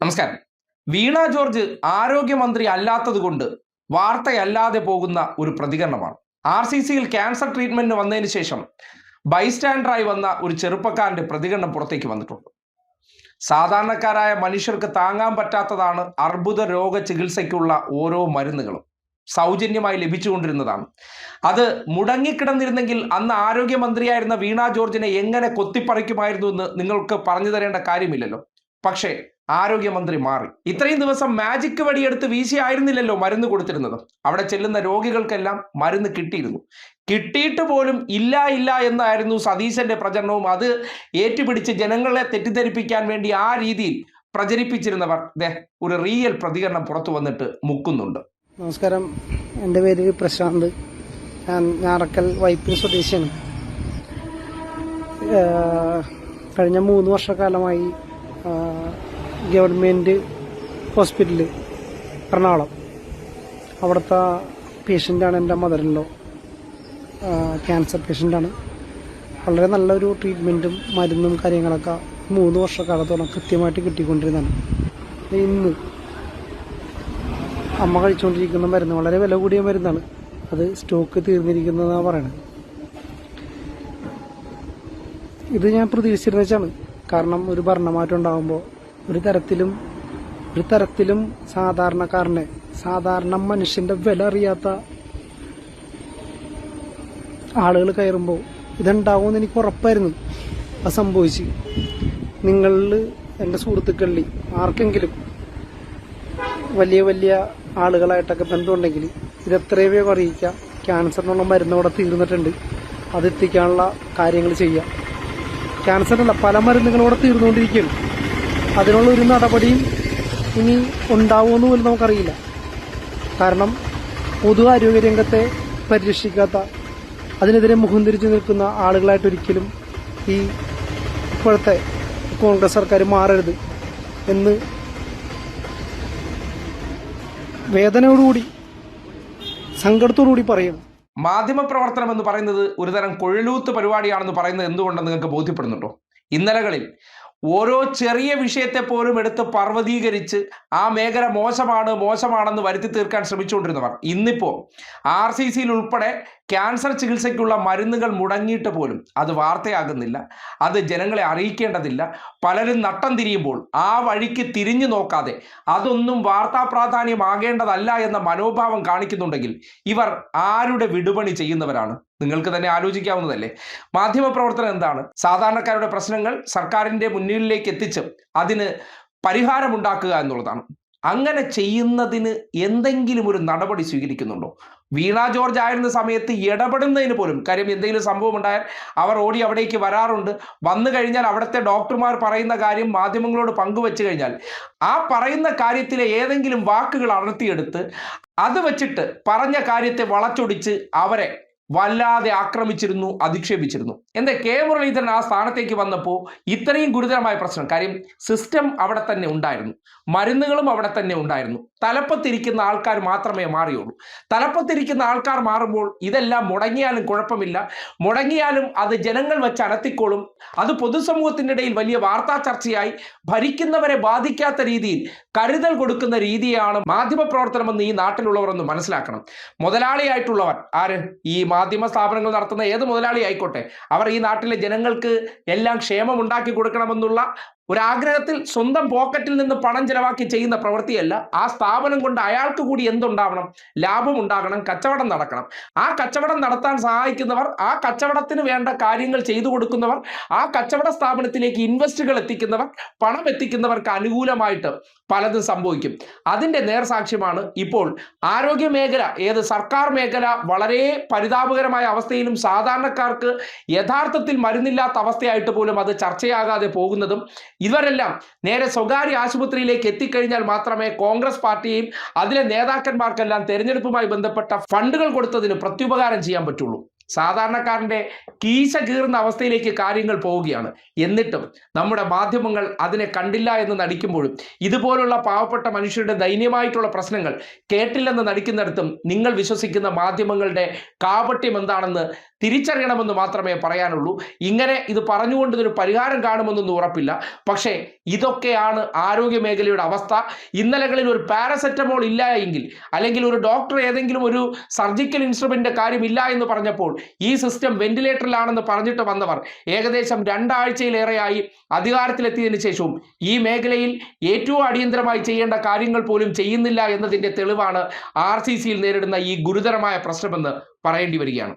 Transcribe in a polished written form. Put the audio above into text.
നമസ്കാരം. വീണ ജോർജ് ആരോഗ്യമന്ത്രി അല്ലാത്തതുകൊണ്ട് വാർത്തയല്ലാതെ പോകുന്ന ഒരു പ്രതികരണമാണ്. RCCയിൽ ക്യാൻസർ ട്രീറ്റ്മെന്റിന് വന്നതിന് ശേഷം ബൈസ്റ്റാൻഡറായി വന്ന ഒരു ചെറുപ്പക്കാരന്റെ പ്രതികരണം പുറത്തേക്ക് വന്നിട്ടുണ്ട്. സാധാരണക്കാരായ മനുഷ്യർക്ക് താങ്ങാൻ പറ്റാത്തതാണ് അർബുദ രോഗ ചികിത്സയ്ക്കുള്ള ഓരോ മരുന്നുകളും. സൗജന്യമായി ലഭിച്ചുകൊണ്ടിരുന്നതാണ്. അത് മുടങ്ങിക്കിടന്നിരുന്നെങ്കിൽ അന്ന് ആരോഗ്യമന്ത്രിയായിരുന്ന വീണ ജോർജിനെ എങ്ങനെ കൊത്തിപ്പറിക്കുമായിരുന്നു എന്ന് നിങ്ങൾക്ക് പറഞ്ഞു തരേണ്ട കാര്യമില്ലല്ലോ. പക്ഷേ ആരോഗ്യമന്ത്രി മാറി. ഇത്രയും ദിവസം മാജിക് വടിയെടുത്ത് വീശിയായിരുന്നില്ലല്ലോ മരുന്ന് കൊടുത്തിരുന്നത്. അവിടെ ചെല്ലുന്ന രോഗികൾക്കെല്ലാം മരുന്ന് കിട്ടിയിരുന്നു. കിട്ടിയിട്ട് പോലും ഇല്ല എന്നായിരുന്നു സതീശന്റെ പ്രചരണവും. അത് ഏറ്റുപിടിച്ച് ജനങ്ങളെ തെറ്റിദ്ധരിപ്പിക്കാൻ വേണ്ടി ആ രീതിയിൽ പ്രചരിപ്പിച്ചിരുന്നവർ ഒരു റിയൽ പ്രതികരണം പുറത്തു വന്നിട്ട് മുക്കുന്നുണ്ട്. നമസ്കാരം, എൻ്റെ പേര് പ്രശാന്ത്. ഞാൻ ഞാറക്കൽ വൈപ്പിൻ സ്വദേശിയാണ്. കഴിഞ്ഞ 3 വർഷക്കാലമായി ഗവൺമെൻറ് ഹോസ്പിറ്റലിൽ എറണാകുളം അവിടുത്തെ പേഷ്യൻ്റാണ് എൻ്റെ മദറിലോ. ക്യാൻസർ പേഷ്യൻ്റാണ്. വളരെ നല്ലൊരു ട്രീറ്റ്മെൻറ്റും മരുന്നും കാര്യങ്ങളൊക്കെ 3 വർഷക്കാലത്തോളം കൃത്യമായിട്ട് കിട്ടിക്കൊണ്ടിരുന്നതാണ്. ഇന്ന് അമ്മ കഴിച്ചുകൊണ്ടിരിക്കുന്ന മരുന്ന് വളരെ വില കൂടിയ മരുന്നാണ്. അത് സ്റ്റോക്ക് തീർന്നിരിക്കുന്നതെന്നാണ് പറയണത്. ഇത് ഞാൻ പ്രതീക്ഷിച്ചിരുന്ന വെച്ചാണ്. കാരണം ഒരു ഭരണമാറ്റം ഉണ്ടാകുമ്പോൾ ഒരു തരത്തിലും സാധാരണക്കാരനെ, സാധാരണ മനുഷ്യന്റെ വില അറിയാത്ത ആളുകൾ കയറുമ്പോൾ ഇതുണ്ടാവുമെന്ന് എനിക്ക് ഉറപ്പായിരുന്നു. അത് സംഭവിച്ചു. നിങ്ങളിൽ, എൻ്റെ സുഹൃത്തുക്കളിൽ ആർക്കെങ്കിലും വലിയ ആളുകളായിട്ടൊക്കെ ബന്ധമുണ്ടെങ്കിൽ ഇത് എത്രയും വേഗം അറിയിക്കാം. ക്യാൻസറിനുള്ള മരുന്ന് അവിടെ തീർന്നിട്ടുണ്ട്. അത് എത്തിക്കാനുള്ള കാര്യങ്ങൾ ചെയ്യാം. ക്യാൻസറിനുള്ള പല മരുന്നുകളും അവിടെ തീർന്നുകൊണ്ടിരിക്കുകയാണ്. അതിനുള്ള ഒരു നടപടിയും ഇനി ഉണ്ടാവുമെന്ന് പോലും നമുക്കറിയില്ല. കാരണം പൊതു ആരോഗ്യരംഗത്തെ പരിരക്ഷിക്കാത്ത, അതിനെതിരെ മുഖം തിരിച്ചു നിൽക്കുന്ന ആളുകളായിട്ടൊരിക്കലും ഈ ഇപ്പോഴത്തെ കോൺഗ്രസ് സർക്കാർ മാറരുത് എന്ന് വേദനയോടുകൂടി, സങ്കടത്തോടുകൂടി പറയുന്നു. മാധ്യമപ്രവർത്തനം എന്ന് പറയുന്നത് ഒരുതരം കൊഴലൂത്ത് പരിപാടിയാണെന്ന് പറയുന്നത് എന്തുകൊണ്ടെന്ന് നിങ്ങൾക്ക് ബോധ്യപ്പെടുന്നുണ്ടോ? ഇന്നലകളിൽ ഓരോ ചെറിയ വിഷയത്തെ പോലും എടുത്ത് പർവ്വതീകരിച്ച് ആ മേഖല മോശമാണെന്ന് വരുത്തി തീർക്കാൻ ശ്രമിച്ചുകൊണ്ടിരുന്നവർ ഇന്നിപ്പോൾ RCCയിൽ ഉൾപ്പെടെ ക്യാൻസർ ചികിത്സയ്ക്കുള്ള മരുന്നുകൾ മുടങ്ങിയിട്ട് പോലും അത് വാർത്തയാകുന്നില്ല. അത് ജനങ്ങളെ അറിയിക്കേണ്ടതില്ല. പലരും നട്ടം തിരിയുമ്പോൾ ആ വഴിക്ക് തിരിഞ്ഞു നോക്കാതെ അതൊന്നും വാർത്താ പ്രാധാന്യമാകേണ്ടതല്ല എന്ന മനോഭാവം കാണിക്കുന്നുണ്ടെങ്കിൽ ഇവർ ആരുടെ വിടുപണി ചെയ്യുന്നവരാണ്? നിങ്ങൾക്ക് തന്നെ ആലോചിക്കാവുന്നതല്ലേ. മാധ്യമപ്രവർത്തനം എന്താണ്? സാധാരണക്കാരുടെ പ്രശ്നങ്ങൾ സർക്കാരിൻ്റെ മുന്നിലേക്ക് എത്തിച്ച് അതിന് പരിഹാരമുണ്ടാക്കുക എന്നുള്ളതാണ്. അങ്ങനെ ചെയ്യുന്നതിന് എന്തെങ്കിലും ഒരു നടപടി സ്വീകരിക്കുന്നുണ്ടോ? വീണ ജോർജ് ആയിരുന്ന സമയത്ത് ഇടപെടുന്നതിന് പോലും, കാര്യം എന്തെങ്കിലും സംഭവം ഉണ്ടായാൽ അവർ ഓടി അവിടേക്ക് വരാറുണ്ട്. വന്നു കഴിഞ്ഞാൽ അവിടുത്തെ ഡോക്ടർമാർ പറയുന്ന കാര്യം മാധ്യമങ്ങളോട് പങ്കുവെച്ചു കഴിഞ്ഞാൽ ആ പറയുന്ന കാര്യത്തിലെ ഏതെങ്കിലും വാക്കുകൾ അടർത്തിയെടുത്ത് അത് വെച്ചിട്ട് പറഞ്ഞ കാര്യത്തെ വളച്ചൊടിച്ച് അവരെ വല്ലാതെ ആക്രമിച്ചിരുന്നു, അധിക്ഷേപിച്ചിരുന്നു. എന്താ കെ മുരളീധരൻ ആ സ്ഥാനത്തേക്ക് വന്നപ്പോൾ ഇത്രയും ഗുരുതരമായ പ്രശ്നം? കാര്യം സിസ്റ്റം അവിടെ തന്നെ ഉണ്ടായിരുന്നു, മരുന്നുകളും അവിടെ തന്നെ ഉണ്ടായിരുന്നു. തലപ്പത്തിരിക്കുന്ന ആൾക്കാർ മാത്രമേ മാറിയുള്ളൂ. തലപ്പത്തിരിക്കുന്ന ആൾക്കാർ മാറുമ്പോൾ ഇതെല്ലാം മുടങ്ങിയാലും കുഴപ്പമില്ല. മുടങ്ങിയാലും അത് ജനങ്ങൾ വെച്ച് അനത്തിക്കോളും. അത് പൊതുസമൂഹത്തിൻ്റെ ഇടയിൽ വലിയ വാർത്താ ചർച്ചയായി ഭരിക്കുന്നവരെ ബാധിക്കാത്ത രീതിയിൽ കരുതൽ കൊടുക്കുന്ന രീതിയാണ് മാധ്യമപ്രവർത്തനമെന്ന് ഈ നാട്ടിലുള്ളവർ ഒന്ന് മനസ്സിലാക്കണം. മുതലാളിയായിട്ടുള്ളവർ ആര്? ഈ മാധ്യമ സ്ഥാപനങ്ങൾ നടത്തുന്ന ഏത് മുതലാളി ആയിക്കോട്ടെ, അവർ ഈ നാട്ടിലെ ജനങ്ങൾക്ക് എല്ലാം ക്ഷേമം ഉണ്ടാക്കി കൊടുക്കണമെന്നുള്ള ഒരാഗ്രഹത്തിൽ സ്വന്തം പോക്കറ്റിൽ നിന്ന് പണം ചെലവാക്കി ചെയ്യുന്ന പ്രവൃത്തിയല്ല. ആ സ്ഥാപനം കൊണ്ട് അയാൾക്ക് കൂടി എന്തുണ്ടാവണം? ലാഭം ഉണ്ടാകണം, കച്ചവടം നടക്കണം. ആ കച്ചവടം നടത്താൻ സഹായിക്കുന്നവർ, ആ കച്ചവടത്തിന് വേണ്ട കാര്യങ്ങൾ ചെയ്തു കൊടുക്കുന്നവർ, ആ കച്ചവട സ്ഥാപനത്തിലേക്ക് ഇൻവെസ്റ്റുകൾ എത്തിക്കുന്നവർ, പണം എത്തിക്കുന്നവർക്ക് അനുകൂലമായിട്ട് പലതും സംഭവിക്കും. അതിൻ്റെ നേർസാക്ഷ്യമാണ് ഇപ്പോൾ ആരോഗ്യ മേഖല, ഏത് സർക്കാർ മേഖല വളരെ പരിതാപകരമായ അവസ്ഥയിലും സാധാരണക്കാർക്ക് യഥാർത്ഥത്തിൽ മരുന്നില്ലാത്ത അവസ്ഥയായിട്ട് പോലും അത് ചർച്ചയാകാതെ പോകുന്നതും. ഇവരെല്ലാം നേരെ സ്വകാര്യ ആശുപത്രിയിലേക്ക് എത്തിക്കഴിഞ്ഞാൽ മാത്രമേ കോൺഗ്രസ് പാർട്ടിയെയും അതിലെ നേതാക്കന്മാർക്കെല്ലാം തെരഞ്ഞെടുപ്പുമായി ബന്ധപ്പെട്ട ഫണ്ടുകൾ കൊടുത്തതിന് പ്രത്യുപകാരം ചെയ്യാൻ പറ്റുള്ളൂ. സാധാരണക്കാരൻ്റെ കീശ കീറുന്ന അവസ്ഥയിലേക്ക് കാര്യങ്ങൾ പോവുകയാണ്. എന്നിട്ടും നമ്മുടെ മാധ്യമങ്ങൾ അതിനെ കണ്ടില്ല എന്ന് നടിക്കുമ്പോഴും ഇതുപോലുള്ള പാവപ്പെട്ട മനുഷ്യരുടെ ദയനീയമായിട്ടുള്ള പ്രശ്നങ്ങൾ കേട്ടില്ലെന്ന് നടിക്കുന്നിടത്തും നിങ്ങൾ വിശ്വസിക്കുന്ന മാധ്യമങ്ങളുടെ കാപട്യം എന്താണെന്ന് തിരിച്ചറിയണമെന്ന് മാത്രമേ പറയാനുള്ളൂ. ഇങ്ങനെ ഇത് പറഞ്ഞുകൊണ്ട് ഇതൊരു പരിഹാരം കാണുമെന്നൊന്നും ഉറപ്പില്ല. പക്ഷേ ഇതൊക്കെയാണ് ആരോഗ്യ മേഖലയുടെ അവസ്ഥ. ഇന്നലകളിൽ ഒരു പാരസെറ്റമോൾ ഇല്ല എങ്കിൽ, അല്ലെങ്കിൽ ഒരു ഡോക്ടർ ഏതെങ്കിലും ഒരു സർജിക്കൽ ഇൻസ്ട്രുമെന്റ് കാര്യമില്ല എന്ന് പറഞ്ഞപ്പോൾ ഈ സിസ്റ്റം വെന്റിലേറ്ററിലാണെന്ന് പറഞ്ഞിട്ട് വന്നവർ ഏകദേശം 2 ആഴ്ചയിലേറെയായി അധികാരത്തിലെത്തിയതിനു ശേഷവും ഈ മേഖലയിൽ ഏറ്റവും അടിയന്തരമായി ചെയ്യേണ്ട കാര്യങ്ങൾ പോലും ചെയ്യുന്നില്ല എന്നതിൻ്റെ തെളിവാണ് RCCയിൽ നേരിടുന്ന ഈ ഗുരുതരമായ പ്രശ്നമെന്ന് പറയേണ്ടി വരികയാണ്.